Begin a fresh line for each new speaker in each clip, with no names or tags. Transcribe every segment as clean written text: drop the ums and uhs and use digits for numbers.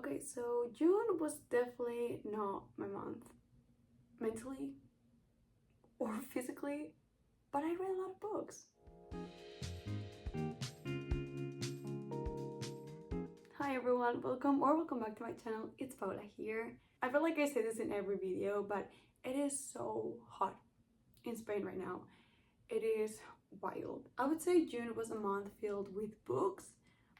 Okay, so June was definitely not my month, mentally or physically, but I read a lot of books. Hi everyone, welcome back to my channel. It's Paula here. I feel like I say this in every video, but it is so hot in Spain right now. It is wild. I would say June was a month filled with books,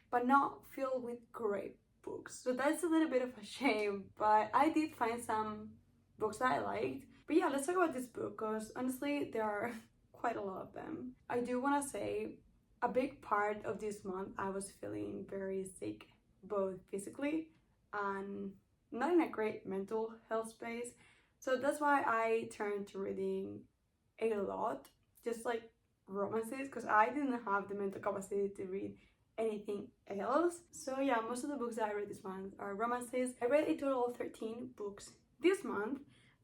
but not filled with great books. So that's a little bit of a shame, but I did find some books that I liked. But yeah, let's talk about this book because honestly, there are quite a lot of them. I do want to say a big part of this month I was feeling very sick, both physically and not in a great mental health space. So that's why I turned to reading a lot, just like romances, because I didn't have the mental capacity to read anything else. So yeah, most of the books that I read this month are romances. I read a total of 13 books this month,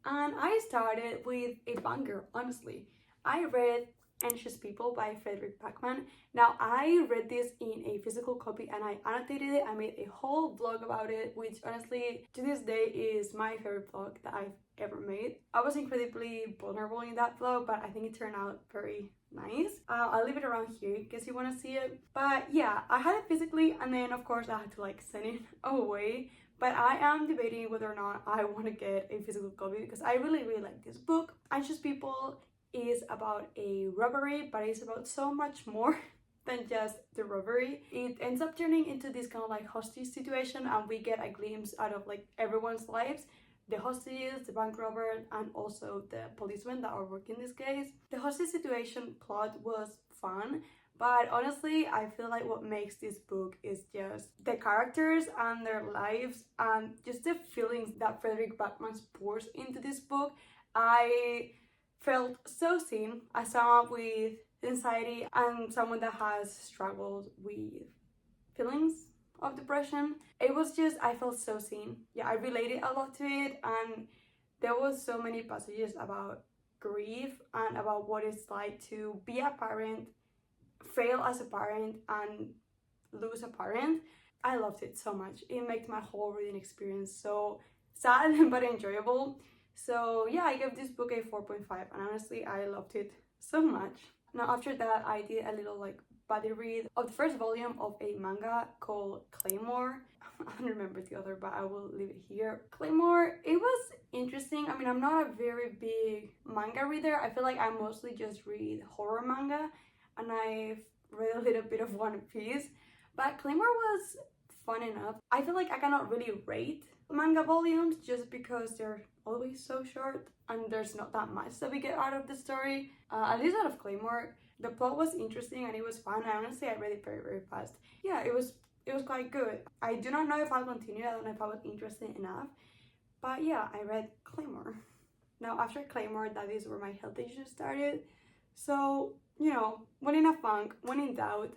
and I started with a banger, honestly. I read Anxious People by Frederick Backman. Now, I read this in a physical copy and I annotated it. I made a whole vlog about it, which honestly, to this day, is my favorite vlog that I've ever made. I was incredibly vulnerable in that vlog, but I think it turned out very nice. I'll leave it around here in case you want to see it. But yeah, I had it physically and then of course I had to like send it away. But I am debating whether or not I want to get a physical copy because I really like this book. Anxious People is about a robbery, but it's about so much more than just the robbery. It ends up turning into this kind of like hostage situation, and we get a glimpse out of like everyone's lives. The hostages, the bank robber, and also the policemen that are working this case. The hostage situation plot was fun, but honestly, I feel like what makes this book is just the characters and their lives and just the feelings that Frederick Backman pours into this book. I felt so seen as someone with anxiety and someone that has struggled with feelings of depression. It was just, I felt so seen. Yeah, I related a lot to it, and there was so many passages about grief and about what it's like to be a parent, fail as a parent, and lose a parent. I loved it so much. It made my whole reading experience so sad but enjoyable. So yeah, I gave this book a 4.5 and honestly I loved it so much. Now after that I did a little like buddy read of the first volume of a manga called Claymore. I don't remember the other, but I will leave it here. Claymore, it was interesting. I mean, I'm not a very big manga reader. I feel like I mostly just read horror manga, and I've read a little bit of One Piece, but Claymore was fun enough. I feel like I cannot really rate manga volumes just because they're always so short and there's not that much that we get out of the story. At least out of Claymore, the plot was interesting and it was fun. I honestly, I read it very fast. Yeah, it was quite good. I do not know if I'll continue. I don't know if I was interested enough, but yeah, I read Claymore. Now after Claymore, that is where my health issues started. So, you know, when in a funk, when in doubt,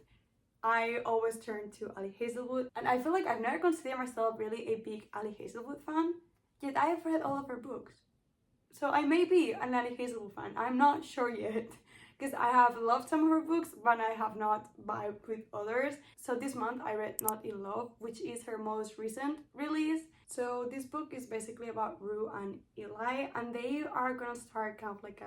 I always turn to Ali Hazelwood, and I feel like I've never considered myself really a big Ali Hazelwood fan, yet I have read all of her books. So I may be an Ali Hazelwood fan, I'm not sure yet, because I have loved some of her books, but I have not vibed with others. So this month I read Not in Love, which is her most recent release. So this book is basically about Rue and Eli, and they are gonna start kind of like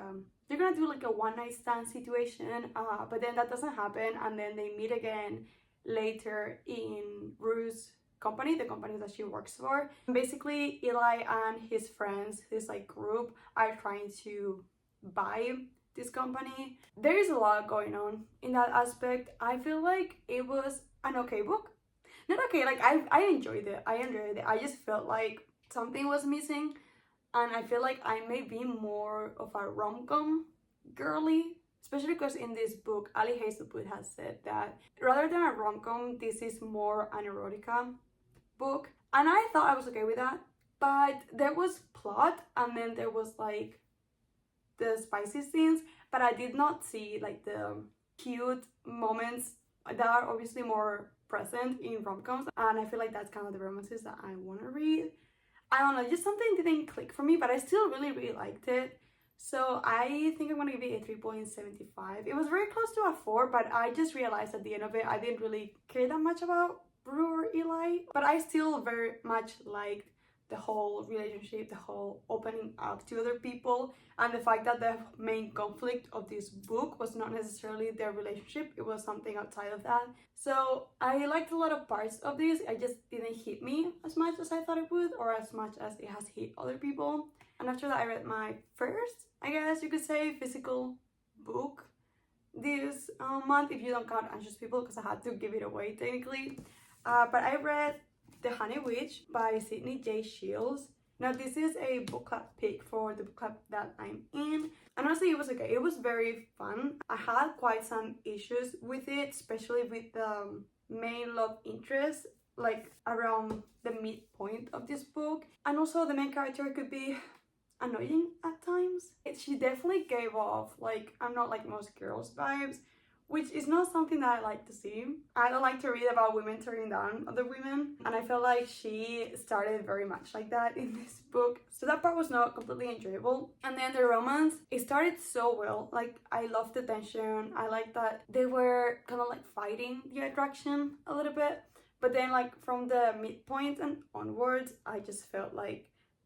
they're gonna do like a one-night stand situation, but then that doesn't happen, and then they meet again later in Rue's company, the company that she works for. And basically, Eli and his friends, this like group, are trying to buy this company. There is a lot going on in that aspect. I feel like it was an okay book. Not okay, like I enjoyed it. I just felt like something was missing, and I feel like I may be more of a rom-com girly, especially because in this book Ali Hazelwood has said that rather than a rom-com, this is more an erotica book, and I thought I was okay with that. But there was plot, and then there was like the spicy scenes, but I did not see like the cute moments that are obviously more present in rom-coms, and I feel like that's kind of the romances that I want to read. I don't know, just something didn't click for me, but I still really liked it. So I think I'm gonna give it a 3.75. It was very close to a 4, but I just realized at the end of it I didn't really care that much about Brewer Eli, but I still very much liked the whole relationship, the whole opening up to other people, and the fact that the main conflict of this book was not necessarily their relationship, it was something outside of that. So I liked a lot of parts of this. It just didn't hit me as much as I thought it would, or as much as it has hit other people. And after that, I read my first, I guess you could say, physical book this month, if you don't count Anxious People, because I had to give it away technically. But I read The Honey Witch by Sydney J. Shields. Now this is a book club pick for the book club that I'm in, and honestly it was okay. It was very fun. I had quite some issues with it, especially with the main love interest, like around the midpoint of this book, and also the main character could be annoying at times. She definitely gave off like I'm not like most girls vibes, which is not something that I like to see. I don't like to read about women turning down other women, and I feel like she started very much like that in this book. So that part was not completely enjoyable. And then the romance, it started so well. Like, I loved the tension. I liked that they were kind of like fighting the attraction a little bit. But then like from the midpoint and onwards, I just felt like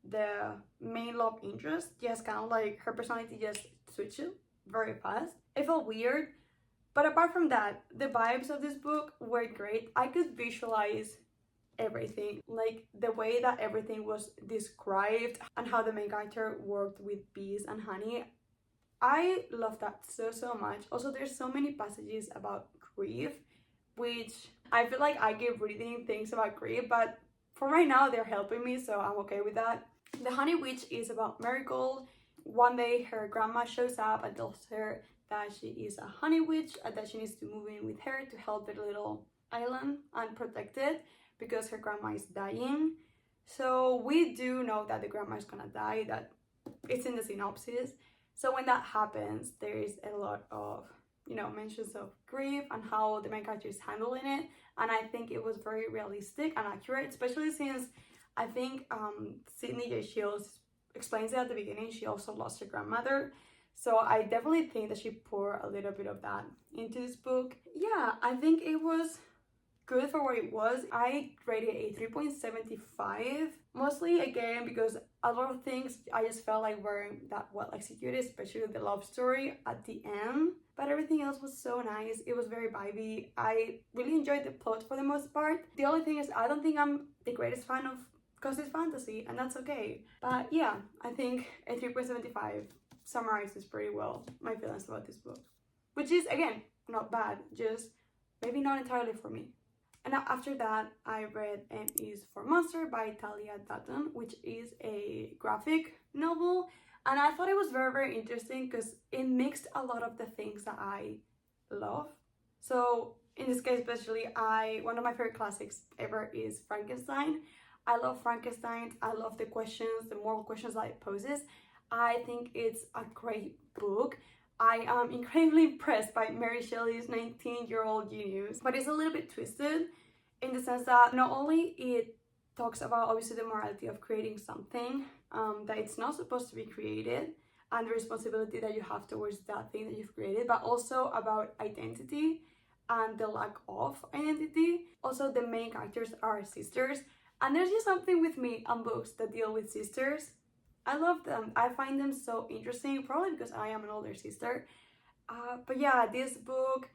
the main love interest just kind of like her personality just switched very fast. It felt weird. But apart from that, the vibes of this book were great. I could visualize everything, like the way that everything was described and how the main character worked with bees and honey. I love that so much. Also, there's so many passages about grief, which I feel like I keep reading things about grief, but for right now they're helping me, so I'm okay with that. The Honey Witch is about Marigold. One day her grandma shows up and tells her that she is a honey witch and that she needs to move in with her to help the little island and protect it because her grandma is dying. So we do know that the grandma is gonna die, that it's in the synopsis. So when that happens, there is a lot of, you know, mentions of grief and how the main character is handling it. And I think it was very realistic and accurate, especially since I think Sydney J. Shields explains it at the beginning. She also lost her grandmother. So I definitely think that she poured a little bit of that into this book. Yeah, I think it was good for what it was. I rated a 3.75. Mostly, again, because a lot of things I just felt like weren't that well executed, especially the love story at the end. But everything else was so nice. It was very vibey. I really enjoyed the plot for the most part. The only thing is I don't think I'm the greatest fan of cosmic fantasy, and that's okay. But yeah, I think a 3.75 summarizes pretty well my feelings about this book, which is again not bad, just maybe not entirely for me. And after that, I read M is for Monster by Talia Dutton, which is a graphic novel, and I thought it was very interesting because it mixed a lot of the things that I love. So in this case especially, one of my favorite classics ever is Frankenstein. I love Frankenstein. I love the questions, the moral questions that it poses. I think it's a great book. I am incredibly impressed by Mary Shelley's 19-year-old genius, but it's a little bit twisted in the sense that not only it talks about obviously the morality of creating something that it's not supposed to be created and the responsibility that you have towards that thing that you've created, but also about identity and the lack of identity. Also, the main characters are sisters, and there's just something with me on books that deal with sisters. I love them. I find them so interesting, probably because I am an older sister. But yeah, this book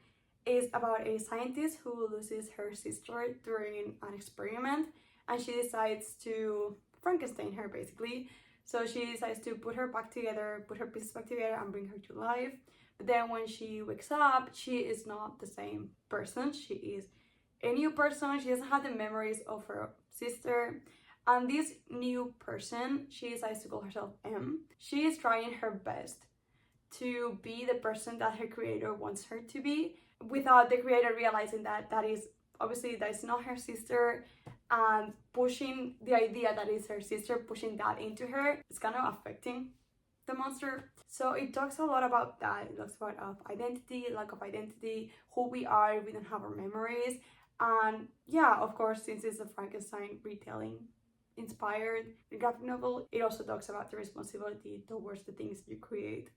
is about a scientist who loses her sister during an experiment, and she decides to Frankenstein her basically. So she decides to put her back together, put her pieces back together and bring her to life. But then when she wakes up, she is not the same person. She is a new person. She doesn't have the memories of her sister. And this new person, she decides to call herself M. She is trying her best to be the person that her creator wants her to be, without the creator realizing that that is not her sister, and pushing the idea that is her sister, pushing that into her, it's kind of affecting the monster. So it talks a lot about that. It talks about identity, lack of identity, who we are if we don't have our memories. And yeah, of course, since it's a Frankenstein retelling inspired graphic novel, it also talks about the responsibility towards the things you create.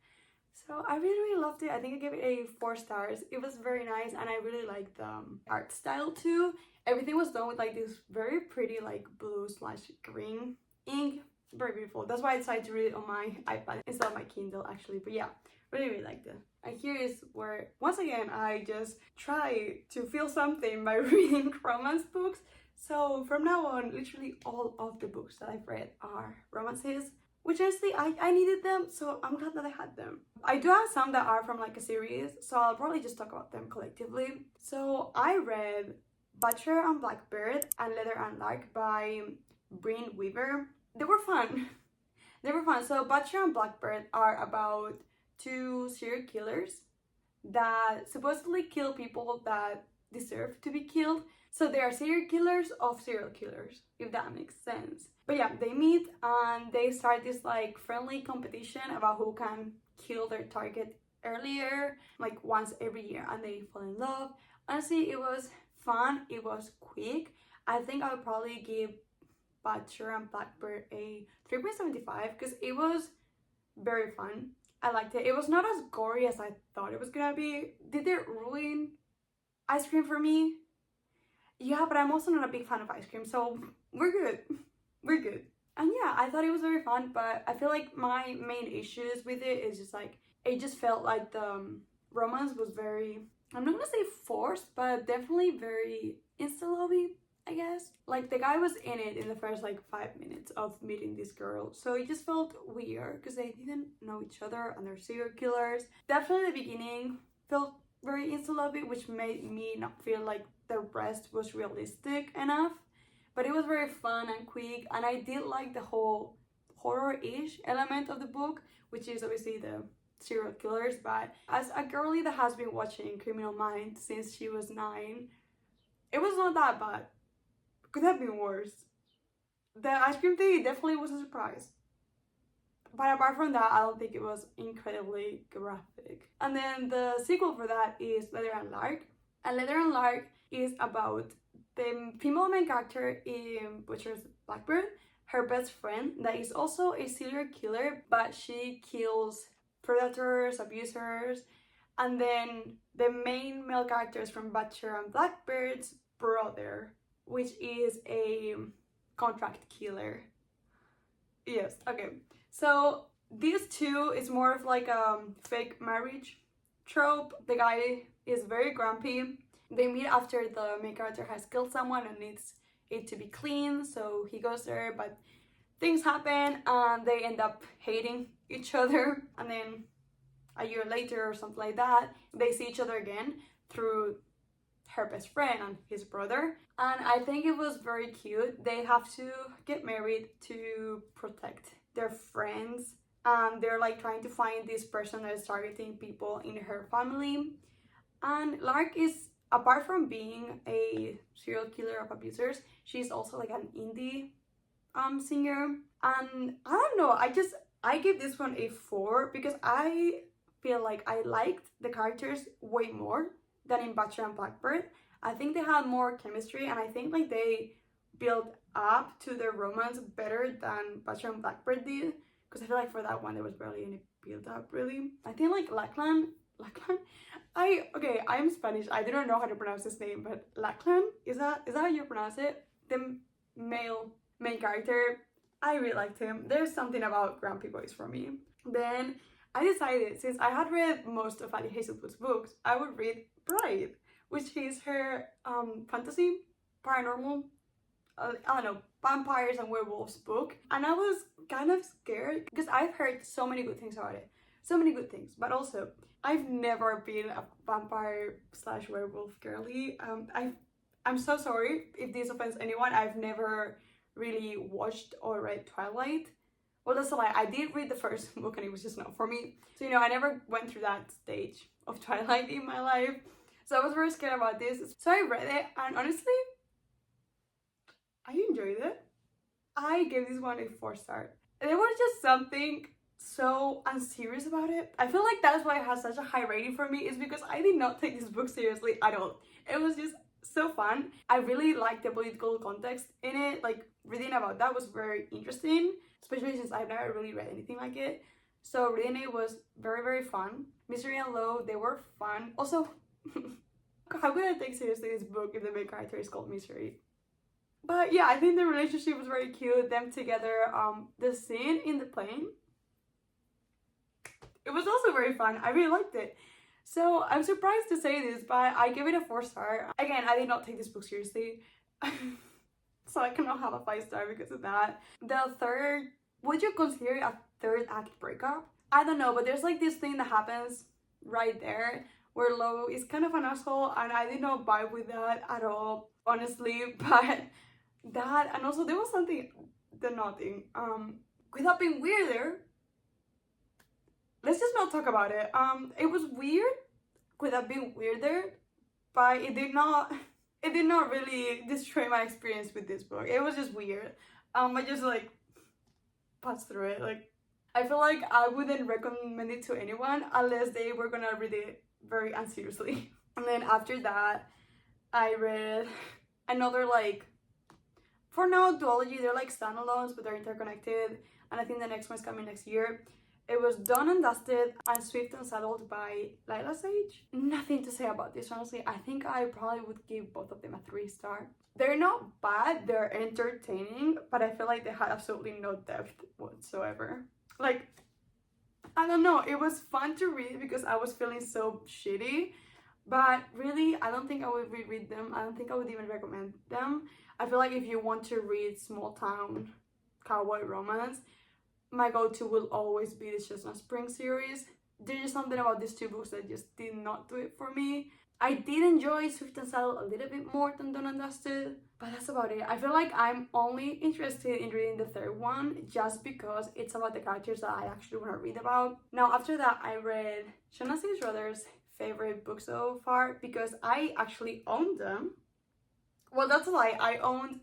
So I really loved it. I think I gave it a 4 stars. It was very nice and I really liked the art style too. Everything was done with like this very pretty like blue slash green ink. Very beautiful. That's why I decided to read it on my iPad instead of my Kindle actually. But yeah, really liked it. And here is where once again I just try to feel something by reading romance books. So from now on, literally all of the books that I've read are romances, which honestly I needed them, so I'm glad that I had them. I do have some that are from like a series, so I'll probably just talk about them collectively. So I read Butcher and Blackbird and Leather and Lark by Bryn Weaver. They were fun. They were fun. So Butcher and Blackbird are about two serial killers that supposedly kill people that deserve to be killed. So they are serial killers of serial killers, if that makes sense. But yeah, they meet and they start this like friendly competition about who can kill their target earlier, like once every year, and they fall in love. Honestly, it was fun, it was quick. I think I would probably give Butcher and Blackbird a 3.75 because it was very fun. I liked it. It was not as gory as I thought it was gonna be. Did it ruin ice cream for me? Yeah, but I'm also not a big fan of ice cream, so we're good. We're good. And yeah, I thought it was very fun, but I feel like my main issues with it is just like, it just felt like the romance was very, I'm not gonna say forced, but definitely very insta-lobby, I guess. Like the guy was in it in the first like 5 minutes of meeting this girl, so it just felt weird because they didn't know each other and they're serial killers. Definitely the beginning felt very insta-lobby, which made me not feel like the rest was realistic enough. But it was very fun and quick, and I did like the whole horror-ish element of the book, which is obviously the serial killers. But as a girly that has been watching Criminal Minds since she was 9, it was not that bad. Could have been worse. The ice cream thing definitely was a surprise. But apart from that, I don't think it was incredibly graphic. And then the sequel for that is Leather and Lark. And Leather and Lark is about the female main character in Butcher's Blackbird, her best friend that is also a serial killer, but she kills predators, abusers, and then the main male characters from Butcher and Blackbird's brother, which is a contract killer. Yes, okay. So these two is more of like a fake marriage trope. The guy is very grumpy. They meet after the main character has killed someone and needs it to be clean, so he goes there, but things happen and they end up hating each other, and then a year later or something like that, they see each other again through her best friend and his brother, and I think it was very cute. They have to get married to protect their friends, and they're like trying to find this person that is targeting people in her family. And Lark is, apart from being a serial killer of abusers, she's also like an indie singer. And I don't know, I give this one a 4 because I feel like I liked the characters way more than in Butcher and Blackbird. I think they had more chemistry, and I think like they built up to their romance better than Butcher and Blackbird did, because I feel like for that one there was barely any build up really. I think like Lachlan, I'm Spanish, I do not know how to pronounce his name, but Lachlan, is that how you pronounce it? The male main character, I really liked him. There's something about grumpy boys for me. Then I decided, since I had read most of Ali Hazelwood's books, I would read Bride, which is her fantasy, paranormal, I don't know, vampires and werewolves book. And I was kind of scared because I've heard so many good things about it. So many good things, but also I've never been a vampire slash werewolf girly. I'm so sorry if this offends anyone. I've never really watched or read Twilight. Well, that's a lie. I did read the first book and it was just not for me. So, you know, I never went through that stage of Twilight in my life. So I was very scared about this. So I read it, and honestly, I enjoyed it. I gave this one a 4 star. There was just something so unserious about it. I feel like that's why it has such a high rating for me, is because I did not take this book seriously at all. It was just so fun. I really liked the political context in it. Like, reading about that was very interesting, especially since I've never really read anything like it. So reading it was very, very fun. Misery and Low, they were fun. Also, how could I take seriously this book if the main character is called Misery? But yeah, I think the relationship was very cute, them together. The scene in the plane, it was also very fun. I really liked it. So I'm surprised to say this, but I give it a 4-star. Again, I did not take this book seriously. So I cannot have a 5-star because of that. The third, would you consider it a third act breakup? I don't know, but there's like this thing that happens right there where Lo is kind of an asshole, and I did not vibe with that at all, honestly. But that, and also there was something, without being weirder, let's just not talk about it. It was weird without being weirder, but it did not really destroy my experience with this book. It was just weird. I just like passed through it. Like, I feel like I wouldn't recommend it to anyone unless they were gonna read it very unseriously. And then after that, I read another, like, for now, duology. They're like standalones, but they're interconnected. And I think the next one's coming next year. It was Done and Dusted and Swift and Saddled by Lila Sage. Nothing to say about this, honestly. I think I probably would give both of them a 3-star. They're not bad, they're entertaining, but I feel like they had absolutely no depth whatsoever. Like, I don't know, it was fun to read because I was feeling so shitty, but really, I don't think I would reread them. I don't think I would even recommend them. I feel like if you want to read small town cowboy romance, my go-to will always be the Chestnut Spring series. There's just something about these two books that just did not do it for me. I did enjoy Swift and Saddle a little bit more than Done and Dusted, but that's about it. I feel like I'm only interested in reading the third one just because it's about the characters that I actually want to read about. Now, after that, I read Shona Sage Rother's favorite book so far because I actually owned them. Well, that's a lie. I owned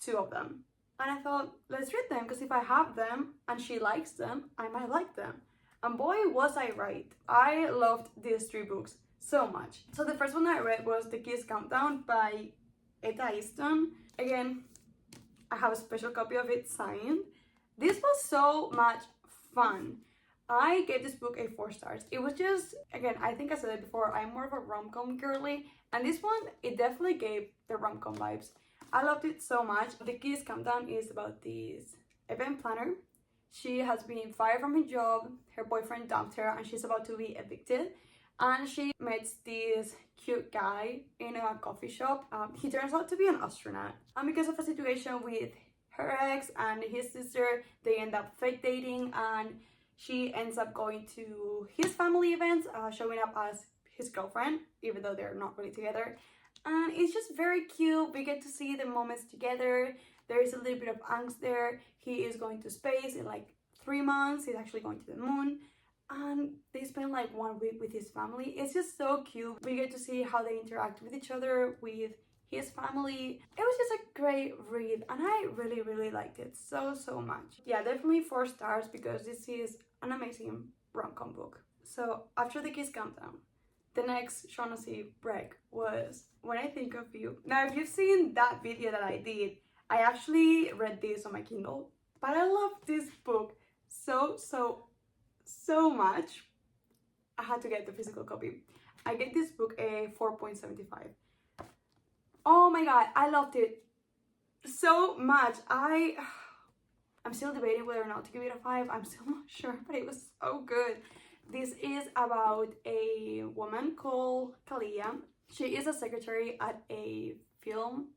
2 of them. And I thought, let's read them, because if I have them and she likes them, I might like them. And boy, was I right. I loved these 3 books so much. So the first one I read was The Kiss Countdown by Etta Easton. Again, I have a special copy of it signed. This was so much fun. I gave this book a 4 stars. It was just, again, I think I said it before, I'm more of a rom-com girly. And this one, it definitely gave the rom-com vibes. I loved it so much. The Kiss Countdown is about this event planner. She has been fired from her job, her boyfriend dumped her, and she's about to be evicted. And she meets this cute guy in a coffee shop. He turns out to be an astronaut. And because of a situation with her ex and his sister, they end up fake dating, and she ends up going to his family events, showing up as his girlfriend, even though they're not really together. And it's just very cute. We get to see the moments together. There is a little bit of angst there. He is going to space in like 3 months. He's actually going to the moon. And they spend like 1 week with his family. It's just so cute. We get to see how they interact with each other, with his family. It was just a great read, and I really, really liked it so much. Yeah, definitely 4 stars because this is an amazing rom-com book. So after The Kiss Countdown, the next Shaughnessy break was When I Think of You. Now, if you've seen that video that I did, I actually read this on my Kindle, but I love this book so much. I had to get the physical copy. I get this book a 4.75. Oh my god, I loved it so much. I'm still debating whether or not to give it a 5. I'm still not sure, but it was so good. This is about a woman called Kalia. She is a secretary at a film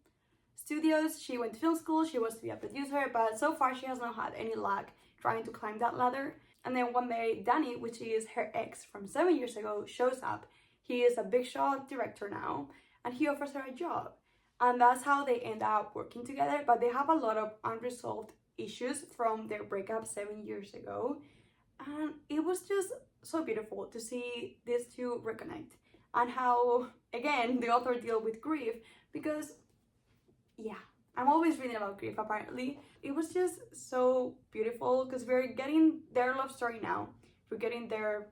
studios. She went to film school. She wants to be a producer, but so far she has not had any luck trying to climb that ladder. And then one day, Danny, which is her ex from 7 years ago, shows up. He is a big shot director now, and he offers her a job. And that's how they end up working together, but they have a lot of unresolved issues from their breakup 7 years ago. And it was just so beautiful to see these two reconnect, and how, again, the author deal with grief, because, yeah, I'm always reading about grief, apparently. It was just so beautiful, because we're getting their love story now. We're getting their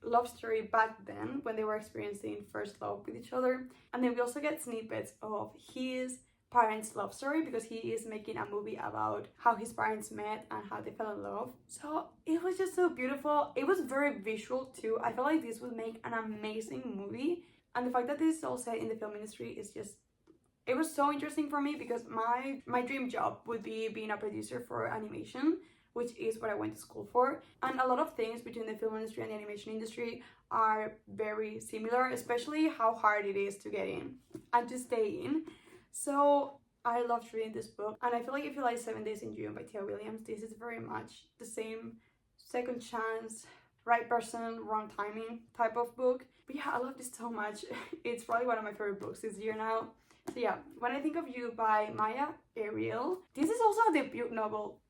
love story back then, when they were experiencing first love with each other. And then we also get snippets of his parents' love story, because he is making a movie about how his parents met and how they fell in love. So it was just so beautiful. It was very visual too. I feel like this would make an amazing movie. And the fact that this is all set in the film industry is just, it was so interesting for me, because my dream job would be being a producer for animation, which is what I went to school for. And a lot of things between the film industry and the animation industry are very similar, especially how hard it is to get in and to stay in. So I loved reading this book, and I feel like if you like 7 Days in June by Tia Williams, this is very much the same second chance, right person, wrong timing type of book. But yeah, I love this so much. It's probably one of my favorite books this year now. So yeah, When I Think of You by Maya Ariel. This is also a debut novel.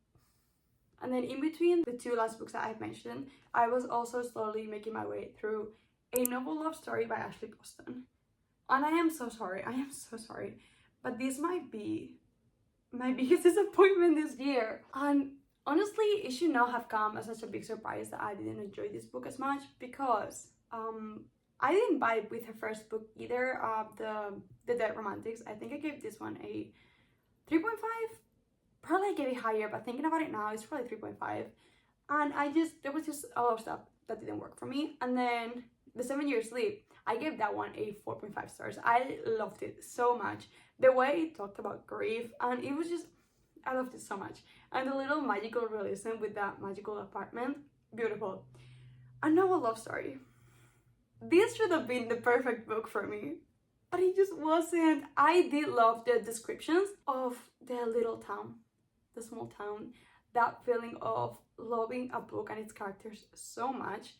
And then in between the two last books that I've mentioned, I was also slowly making my way through a novel love story by Ashley Boston. And I am so sorry, but this might be my biggest disappointment this year. And honestly, it should not have come as such a big surprise that I didn't enjoy this book as much, because I didn't vibe with her first book either, the Dead Romantics. I think I gave this one a 3.5. Probably I gave it higher, but thinking about it now, it's probably 3.5. And there was just a lot of stuff that didn't work for me. And then The 7 Years Sleep, I gave that one a 4.5 stars. I loved it so much. The way it talked about grief, and it was just, I loved it so much. And the little magical realism with that magical apartment, beautiful. A novel love story. This should have been the perfect book for me, but it just wasn't. I did love the descriptions of the little town, the small town, that feeling of loving a book and its characters so much,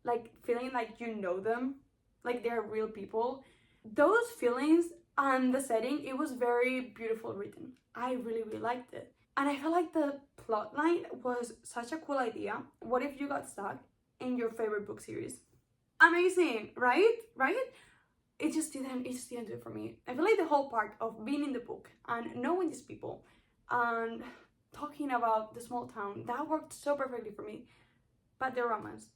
like feeling like you know them, like they're real people. Those feelings and the setting, it was very beautiful written. I really, really liked it. And I felt like the plot line was such a cool idea. What if you got stuck in your favorite book series? Amazing, right? It just didn't do it for me. I feel like the whole part of being in the book and knowing these people and talking about the small town, that worked so perfectly for me. But the romance,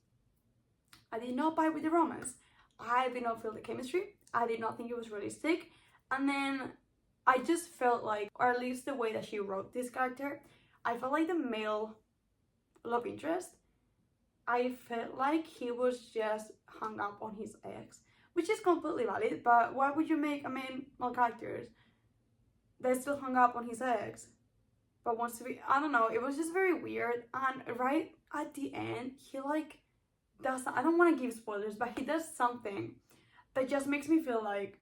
I did not vibe with the romance. I did not feel the chemistry. I did not think it was realistic. And then I just felt like, or at least the way that she wrote this character, I felt like the male love interest, I felt like he was just hung up on his ex, which is completely valid, but why would you make a male character that's still hung up on his ex but wants to be, I don't know, it was just very weird. And right at the end, he like does, I don't want to give spoilers, but he does something that just makes me feel like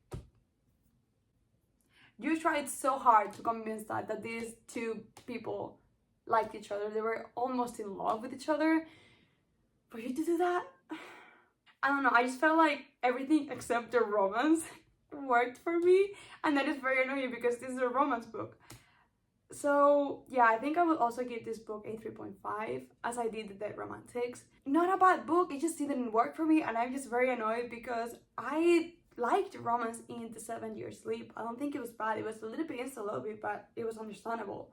you tried so hard to convince that these two people liked each other, they were almost in love with each other. For you to do that, I don't know, I just felt like everything except the romance worked for me, and that is very annoying because this is a romance book. So yeah, I think I would also give this book a 3.5 as I did the Dead Romantics. Not a bad book, it just didn't work for me, and I'm just very annoyed because I liked romance in The 7 Years Sleep. I don't think it was bad, it was a little bit, but it was understandable.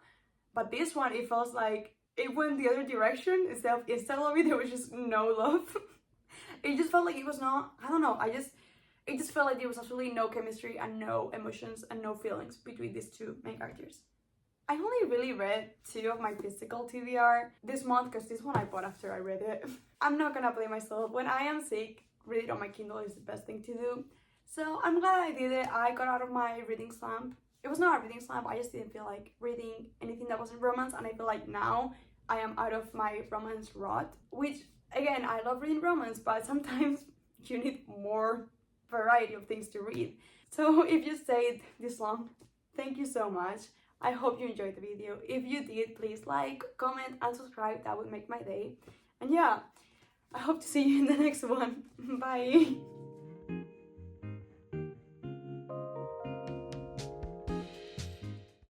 But this one, it feels like it went the other direction. Instead of love, there was just no love. It just felt like it was not, I don't know, it just felt like there was absolutely no chemistry and no emotions and no feelings between these two main characters. I only really read 2 of my physical TBR this month, because this one I bought after I read it. I'm not gonna blame myself. When I am sick, read it on my Kindle is the best thing to do. So I'm glad I did it. I got out of my reading slump. It was not a reading slump, I just didn't feel like reading anything that wasn't romance, and I feel like now I am out of my romance rut, which again, I love reading romance, but sometimes you need more variety of things to read. So if you stayed this long, thank you so much. I hope you enjoyed the video. If you did, please like, comment, and subscribe. That would make my day. And yeah, I hope to see you in the next one. Bye!